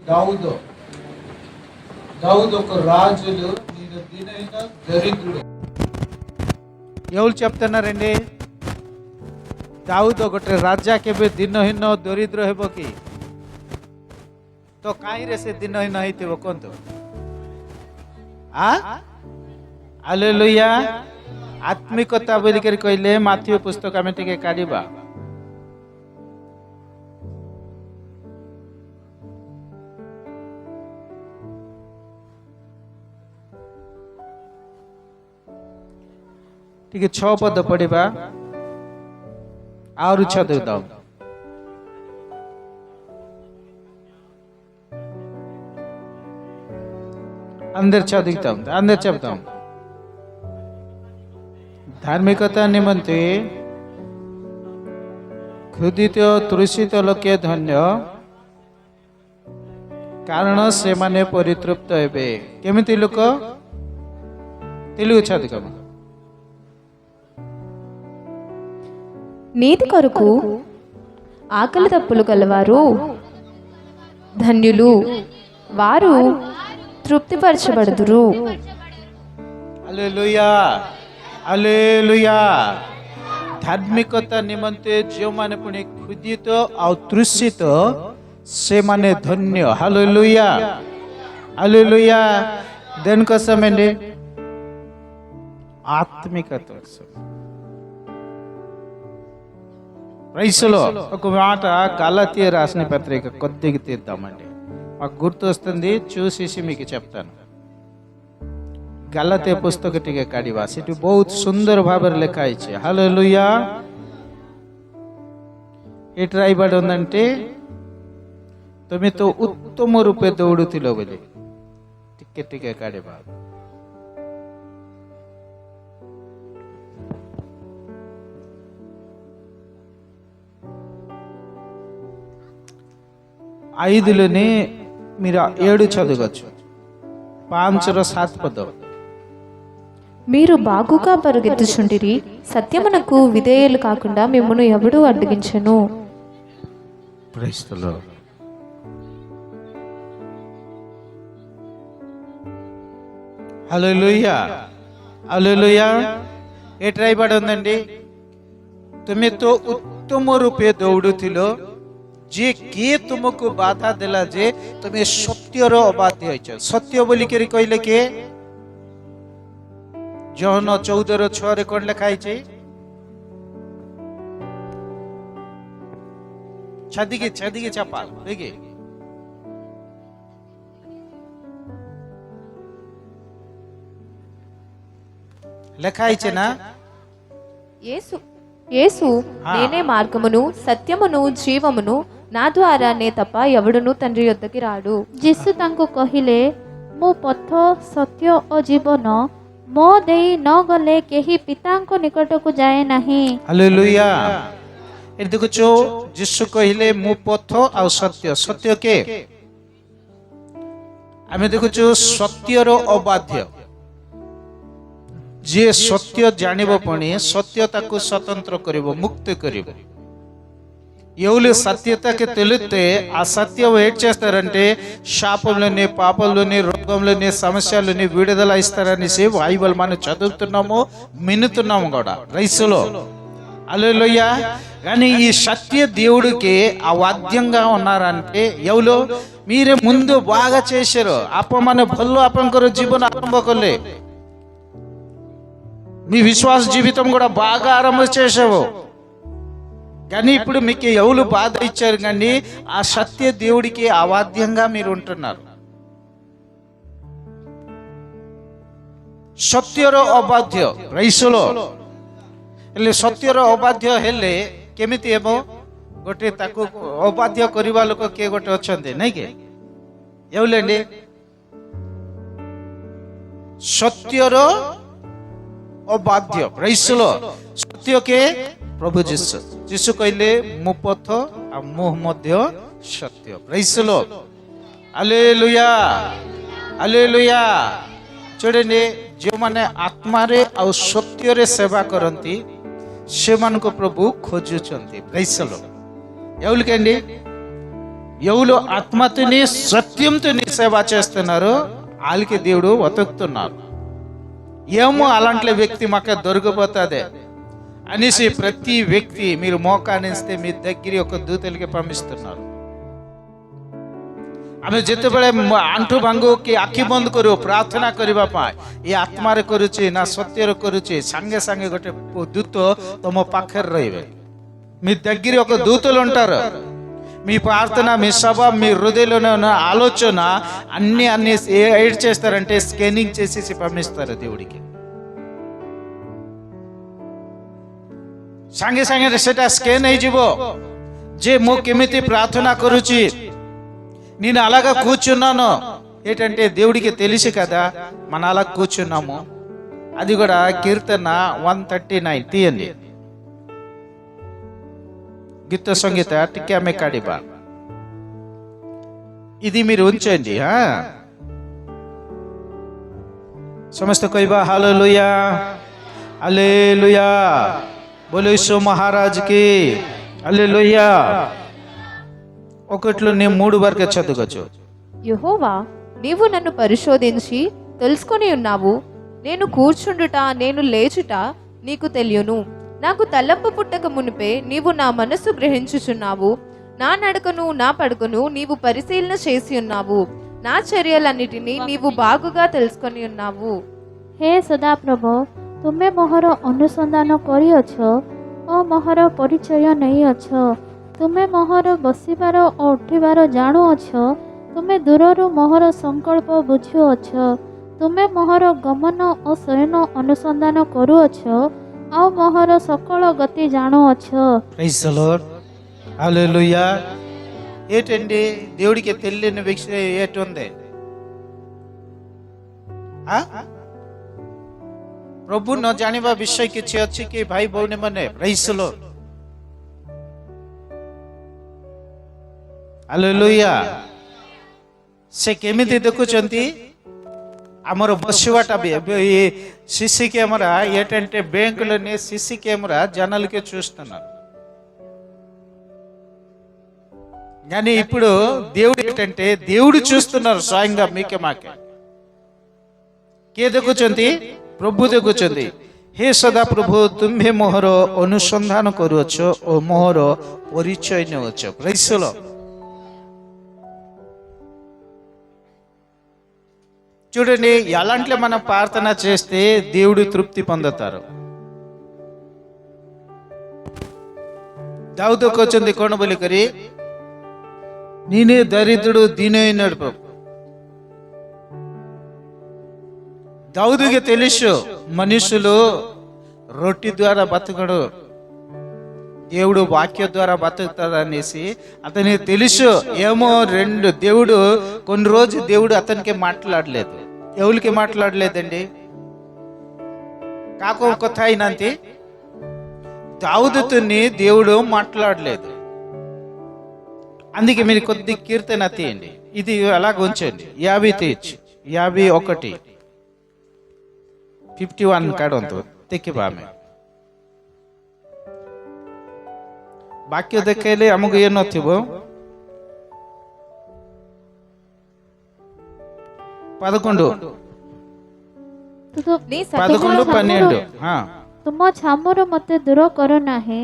దావీదు దావీదు ఒక రాజులు నేను దీనైన దరిద్రుడు. ఎవరు చెప్తున్నారండి? ଦାଉଦ ଗୋଟେ ରାଜା କେବେ ଦିନହୀନ ଦରିଦ୍ର ହେବ କି? ତ କାହିଁରେ ସେ ଦିନହୀନ ହେଇଥିବ କୁହନ୍ତୁ? ହାଲେଲୁୟା। ଆତ୍ମିକତା ବୋଲିକରି କହିଲେ ମାଥିଉ ପୁସ୍ତକ ଆମେ ଟିକେ କାଢିବା। ଟିକେ 6 ପଦ ପଢିବା। और చదువుదాం। అందరు చదువుతాం, అందరు చెప్తాం। ଧାର୍ମିକତା ନିମନ୍ତେ କ୍ଷୁଧିତ ତୃଷିତ ଲୋକେ ଧନ୍ୟ, କାରଣ ସେମାନେ ପରିତୃପ୍ତ ହେବେ। କେମିତି ଲୋକ? తెలుగు చదువుతాం। నీతి కొరకు ఆకలి తప్పులు గలవారు ధన్యులు, వారు తృప్తిపరచబడుదురు। Hallelujah hallelujah. ଧାର୍ମିକତା ନିମନ୍ତେ ଯେଉଁମାନେ ପୁଣି କ୍ଷୁଧିତ ଆଉ ତୃଷିତ ସେମାନେ ଧନ୍ୟ। Hallelujah hallelujah. దేనికి కోసమండి? ఆత్మికత కోసం। రైసులో ఒక మాట గలాతీయ రాసిన పత్రిక కొద్దిగా తీద్దామండి, మాకు గుర్తు వస్తుంది, చూసేసి మీకు చెప్తాను। ଗଲାତୀୟ ପୁସ୍ତକ ଟିକେ କାଢିବା, ସେଠି ବହୁତ ସୁନ୍ଦର ଭାବରେ ଲେଖା ହେଇଛି। ହାଲେଲୁୟା। ଏଠି ରାଇବାଡ଼ ఉందంటే ତୁମେ ତ ଉତ୍ତମ ରୂପେ ଦୌଡୁଥିଲ ବୋଲି। ଟିକେ ଟିକେ କାଢିବା। ఐదులోనే మీరు 7 చదవచ్చు, 5ର 7 పద। మీరు బాగుగా పరుగెత్తుచుండిరి, సత్యమునకు విధేయులు కాకుండా మిమ్మును ఎవడు అడ్డగించెను? Praise the Lord. Hallelujah hallelujah. ଏଠି ରାଇବାଡ଼ ఉందండి, ତୁମେ ତ ଉତ୍ତମ ରୂପେ ଦୌଡୁଥିଲ, ଯେ କିଏ ତୁମକୁ ବାଧା ଦେଲା ଯେ ତୁମେ ସତ୍ୟର ଅବାଧ୍ୟ ହେଇଛ? ସତ୍ୟ ବୋଲିକରି କହିଲେ କିଏ? ଜହନ 14:6 କଣ ଲେଖା ହେଇଛି? ଛାଦିକି ଚାପା ଦେଖି ଲେଖା ହେଇଛି ନା? యేసు నేనే మార్గమును సత్యమును జీవమును, నా ద్వారా నే తప్ప ఎవడును తండ్రి యొద్దకి రాడు। ଯୀଶୁ ତାଙ୍କୁ କହିଲେ, ମୁଁ ପଥ ସତ୍ୟ ଓ ଜୀବନ, ମୋ ଦେଇ ନ ଗଲେ କେହି ପିତାଙ୍କ ନିକଟକୁ ଯାଏ ନାହିଁ। ହାଲେଲୁୟା। ଏଠି ଦେଖୁଛ, ଯୀଶୁ କହିଲେ ମୁଁ ପଥ ଆଉ ସତ୍ୟ। ସତ୍ୟ କେ? ଆମେ ଦେଖୁଛୁ ସତ୍ୟର ଅବାଧ୍ୟ। ଯିଏ ସତ୍ୟ ଜାଣିବ ପୁଣି సత్య ତାକୁ స్వతంత్ర କରିବ, ముక్తి କରିବ। ఎవరు సత్యతకి తెలిస్తే ఆ సత్యం ఏం చేస్తారంటే శాపంలోని, పాపంలోని, రోగంలోని, సమస్యలోని విడుదల ఇస్తారనేసి బైబిల్ మనం చదువుతున్నాము, వినుతున్నాము కూడా రైసులో। హల్లెలూయా। కానీ ఈ సత్య దేవుడికి అవాద్యంగా ఉన్నారంటే ఎవరు? మీరే ముందు బాగా చేశారు, ଆପଣ ଭଲ ଆପଣଙ୍କର ଜୀବନ ଆରମ୍ଭ କଲେ, మీ విశ్వాస జీవితం కూడా బాగా ఆరంభ చేసావు, కానీ ఇప్పుడు మీకు ఎవరు బాధ ఇచ్చారు? కానీ ఆ సత్య దేవుడికి అవాద్యంగా మీరు ఉంటున్నారు। ସତ୍ୟର ଅବାଧ୍ୟ రైసులో। ହେଲେ ସତ୍ୟର ଅବାଧ୍ୟ ହେଲେ କେମିତି ହେବ? ଗୋଟେ ତାକୁ ଅବାଧ୍ୟ କରିବା ଲୋକ କିଏ ଗୋଟେ ଅଛନ୍ତି ନାଇଁ କି? ఎవరండి? ସତ୍ୟର ଅବାଧ୍ୟ రైసులో। ସତ୍ୟ କେ? ପ୍ରଭୁ ଯୀଶୁ। ଯୀଶୁ କହିଲେ ମୁଁ ପଥ ଆଉ ମୁଁ ମଧ୍ୟ ସତ୍ୟ। రైసులో। Hallelujah hallelujah. చూడండి, ଯେଉଁମାନେ ଆତ୍ମାରେ ଆଉ ସତ୍ୟରେ ସେବା କରନ୍ତି ସେମାନଙ୍କୁ ପ୍ରଭୁ ଖୋଜୁଛନ୍ତି। రైసులో। ఎవరికండి? ఎవరు ఆత్మతోని సత్యంతోని సేవ చేస్తున్నారు వాళ్ళకి దేవుడు వెతుకుతున్నారు. ఏమో అలాంటి వ్యక్తి మాకు దొరికిపోతుంది అనేసి ప్రతి వ్యక్తి మీరు మోకానిస్తే మీ దగ్గర ఒక దూతలకి పంపిస్తున్నారు. ଆମେ ଯେତେବେଳେ ଆଣ୍ଠୁ ଭାଙ୍ଗୁ କି ଆଖି ବନ୍ଦ କରୁ ପ୍ରାର୍ଥନା କରିବା ପାଇଁ ଏ ଆତ୍ମାରେ କରୁଛି ନା ସତ୍ୟରେ କରୁଛି, ସାଙ୍ଗେ ସାଙ୍ଗେ ଗୋଟେ ଦୂତ ତମ ପାଖରେ ରହିବେ. మీ దగ్గర ఒక దూతలు ఉంటారు. మీ ప్రార్థన, మీ సభ, మీ హృదయంలో ఉన్న ఆలోచన అన్ని ఎయిడ్ చేస్తారంటే స్కానింగ్ చేసేసి పంపిస్తారు దేవుడికి. ସାଙ୍ଗେ ସାଙ୍ଗେ ସେଟା ସ୍କାନ୍ ହେଇଯିବ ଯେ ମୁଁ କେମିତି ପ୍ରାర్థନା କରୁଛି, నేను అలాగా కూర్చున్నాను. ఏంటంటే దేవుడికి తెలుసు కదా మన అలా కూర్చున్నాము. అది కూడా కీర్తన 139 తీయండి. గీత సంగీత టిక్కా మే కాడిబా ఇది మీరు ఉంచండి. సమస్త కైబా హల్లెలూయా హల్లెలూయా బోలో యేసు మహారాజ్ కి హల్లెలూయా. ఒకట్లో నేను 3 వరకు చదువుకోవచ్చు. యెహోవా, నీవు నన్ను పరిశోధించి తెలుసుకొని ఉన్నావు. నేను కూర్చుండుట నేను లేచుట నీకు తెలియను. నాకు తలంపు పుట్టక మునిపే నీవు నా మనస్సు గ్రహించుచున్నావు. నా నడకను నా పడుకను నీవు పరిశీలన చేసి ఉన్నావు. నా చర్యలన్నిటినీ నీవు బాగుగా తెలుసుకొని ఉన్నావు. ହେ ସଦାପ୍ରଭୁ, ତୁମେ ମୋହର ଅନୁସନ୍ଧାନ କରିଅଛ ଓ ମୋହର ପରିଚୟ ନେଇଅଛ. ତୁମେ ମୋହର ବସିବାର ଓ ଉଠିବାର ଜାଣୁଅଛ. ତୁମେ ଦୂରରୁ ମୋହର ସଂକଳ୍ପ ବୁଝୁଅଛ. ତୁମେ ମୋହର ଗମନ ଓ ଶୟନ ଅନୁସନ୍ଧାନ କରୁଅଛ ଆଉ ମୋହର ସକଳ ଗତି ଜାଣୁଅଛ. ప్రైజ్ ది లార్డ్ హల్లెలూయా. ఏంటండి దేవుడికి తెలియని విషయం ఏటుంది? ପ୍ରଭୁ ନ ଜାଣିବା ବିଷୟ କିଛି ଅଛି କି ଭାଇ ଭଉଣୀ ମାନେ? ପ୍రైజ్ ଦି ଲାର୍ଡ ହାଲେଲୁୟା. ସେ କେମିତି ଦେଖୁଛନ୍ତି ଆମର ବସିବାଟା ବି సిసి కెమెరా ఏంటంటే బ్యాంకులోనే సిసి కెమెరా జనాలకే చూస్తున్నారు. కానీ ఇప్పుడు దేవుడు ఏంటంటే దేవుడు చూస్తున్నారు స్వయంగా మీకే మాకే. కే ଦେଖୁଛନ୍ତି? ପ୍ରଭୁ ଦେଖୁଛନ୍ତି. ହେ ସଦା ପ୍ରଭୁ, ତୁମ୍ଭେ ମୋହର ଅନୁସନ୍ଧାନ କରୁଅଛ ଓ ମୋହର ପରିଚୟ ନେଉଛ. ପ୍రైజ్ ଦି లార్డ్. చూడండి, ఎలాంటి మనం ప్రార్థన చేస్తే దేవుడు తృప్తి పొందుతారు. దావీదుకు వచ్చింది కొనబలి కరి, నేనే దరిద్రుడు దీనైనాడు ప్రభు. దావీదుకి తెలుసు మనుషులు రొట్టె ద్వారా బతకడు, దేవుడు వాక్య ద్వారా బతుకుతాడు అనేసి అతనికి తెలుసు. ఏమో దేవుడు కొన్ని రోజు దేవుడు అతనికి మాట్లాడలేదు. ఎవరికి మాట్లాడలేదండి? కాక కొత్త అయినంతే దావీదుతోని దేవుడు మాట్లాడలేదు. అందుకే మీరు కొద్ది కీర్తన తీయండి, ఇది అలాగ ఉంచండి. 50 తీయచ్చు, 51 51 ಕಾಡುವಂತು ತೆಕ್ಕಿಬಾಮೆ ବାକ୍ୟ ଦେଖେଇଲେ ଆମକୁ ଇଏ ନଥିବ. 11 12 ତୁମ ଛାମରୁ ମୋତେ ଦୂର କର ନାହିଁ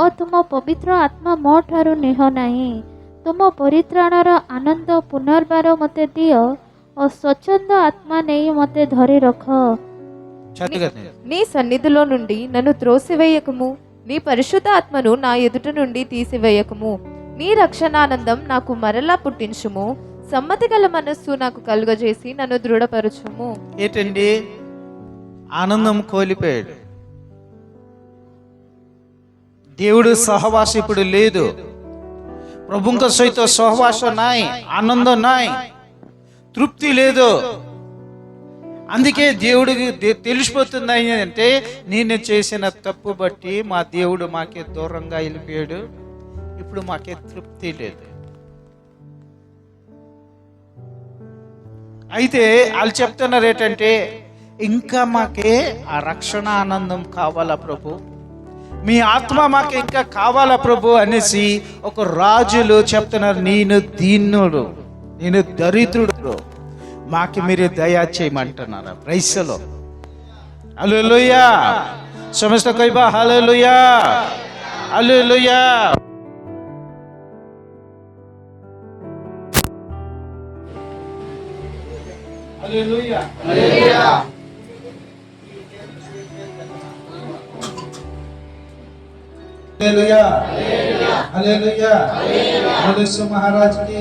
ଓ ତୁମ ପବିତ୍ର ଆତ୍ମା ମୋ ଠାରୁ ନିହ ନାହିଁ. ତୁମ ପରିତ୍ରାଣର ଆନନ୍ଦ ପୁନର୍ବାର ମୋତେ ଦିଅ ଓ ସ୍ୱଚ୍ଛନ୍ଦ ଆତ୍ମା ନେଇ ମୋତେ ଧରି ରଖ. నీ సన్నిధిలో నుండి నన్ను త్రోసివేయకము. నీ పరిశుద్ధ ఆత్మను నా ఎదుట నుండి తీసివేయకము. నీ రక్షణానందం నాకు మరలా పుట్టించుము. సమ్మతి గల మనస్సు నాకు కలుగజేసి నన్ను దృఢపరచుము. ఏంటండి? ఆనందం కోల్పోయాడు. దేవుడు సహవాసం ఇప్పుడు లేదు. ప్రభుଙ୍କ సహిత సహవాసం నాయ్, ఆనందం నాయ్, తృప్తి లేదు. అందుకే దేవుడికి తెలిసిపోతుంది అంటే నేను చేసిన తప్పు బట్టి మా దేవుడు మాకే దూరంగా వెళ్ళిపోయాడు, ఇప్పుడు మాకే తృప్తి లేదు. అయితే వాళ్ళు చెప్తున్నారు ఏంటంటే ఇంకా మాకే ఆ రక్షణ ఆనందం కావాలా ప్రభు, మీ ఆత్మ మాకు ఇంకా కావాలా ప్రభు అనేసి ఒక రాజులు చెప్తున్నారు, నేను దీనుడు, నేను దరిద్రుడు, మాకు మీరు దయా చేయమంటున్నారా? ప్రైస్లో హల్లెలూయా. సమస్త కైబా హల్లెలూయా, హల్లెలూయా. హల్లెలూయా, హల్లెలూయా. हालेलुया, हालेलुया, बोले सो महाराज की,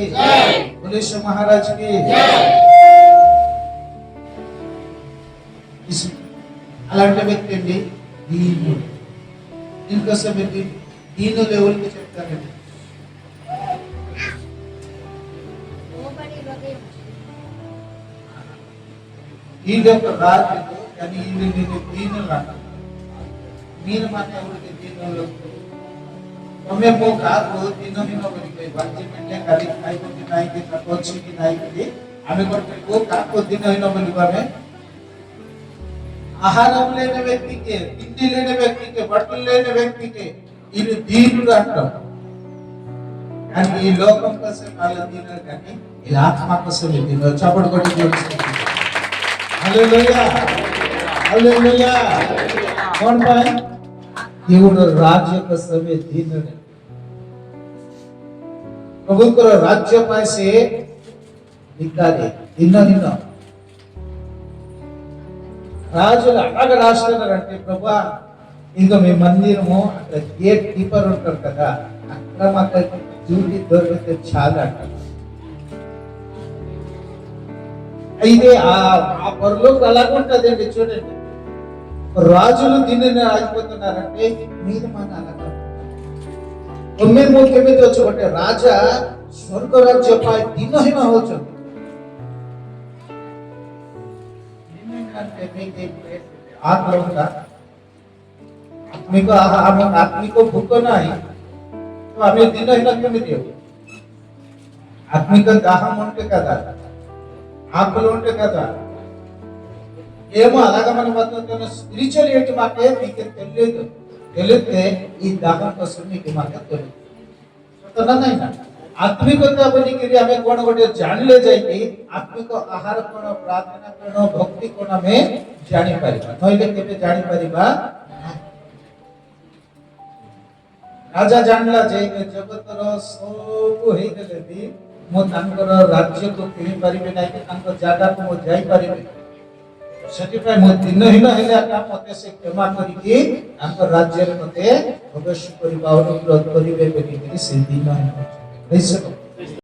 बोले सो महाराज की। అలాంటి వ్యక్తి అండి దీనుడు. దీనికోసం పెట్టి దీనులు ఎవరికి చెప్తారండి? వీళ్ళ యొక్క రాజులు, కానీ వీళ్ళు దీనులు అంటారు. మీరు మాత్రం ఎవరికి దీనులు? हमें वो कार वो तीनों ही नौकरी कोई बाकी मिलने गाड़ी खाई को दिनाई की तकोची की नाई की हमें को कार को तीनों ही नौकरी में आहारम लेने व्यक्ति के, तिंडी लेने व्यक्ति के, बटल लेने व्यक्ति के इन्हें दीनुడు అంటాం. కానీ ఈ లోకం కోసం వాళ్ళ దీనుడు, కానీ ఈ ఆత్మ కోసం దీనుడు. చప్పటి కొట్టి చూపిస్తుంది. హల్లెలూయా, హల్లెలూయా. कौन पाए? దేవుడు రాజ్య కోసమే దీనుడు. ప్రభుత్వ రాజ్య పాసే నికాలే నిన్న రాజులు అలాగ రాస్తున్నారంటే, ప్రభా ఇంకా మీ మందిరము అక్కడ గేట్ కీపర్ ఉంటారు కదా, అక్కడ మాకు డ్యూటీ దొరికితే చాలా అంటారు. అయితే ఆ పరులోకి అలాగుంటుందండి. చూడండి, రాజులు దీనిని రాజిపోతున్నారంటే మీరు మన అలాగా 9 କେମିତି ଅଛି? ଗୋଟେ ରାଜା ସ୍ୱର୍ଗ ରାଜ୍ୟ ପାଇଁ ଦିନହୀନ ହଉଛନ୍ତି। आत्मिक भूख नहीं तो आम्ही दिनहीन केमिति हो? आत्मिक दाहम ఉంటే కదా, ఆకలి ఉంటే కదా. ఏమో అలాగా మనం బతుకుతున్న స్పిరిచువల్ ఏంటి మాకే మీకు తెలియతే ఈ దాహం కోసం మీకు మాకే తెలియదు. तो नहीं ना आत्मिकता बनी के लिए हमें कौन गोटे जान ले जाएगी। आत्मिक आहार कोण, प्रार्थना कोण, भक्ति कोण हमें जानी परिबा, नइले केबे जानी परिबा। राजा जानला जे जगतर सब होई गेले भी मो तांकर राज्य को किनि परिबे नै कि तांकर जागा को मो जाई परिबे। सेति पय मो दिनहीन हेले का मते से क्षमा करी कि तांकर राज्य रे मते प्रवेश परिबा अनुरोध करिबे बेकि से दिनहीन।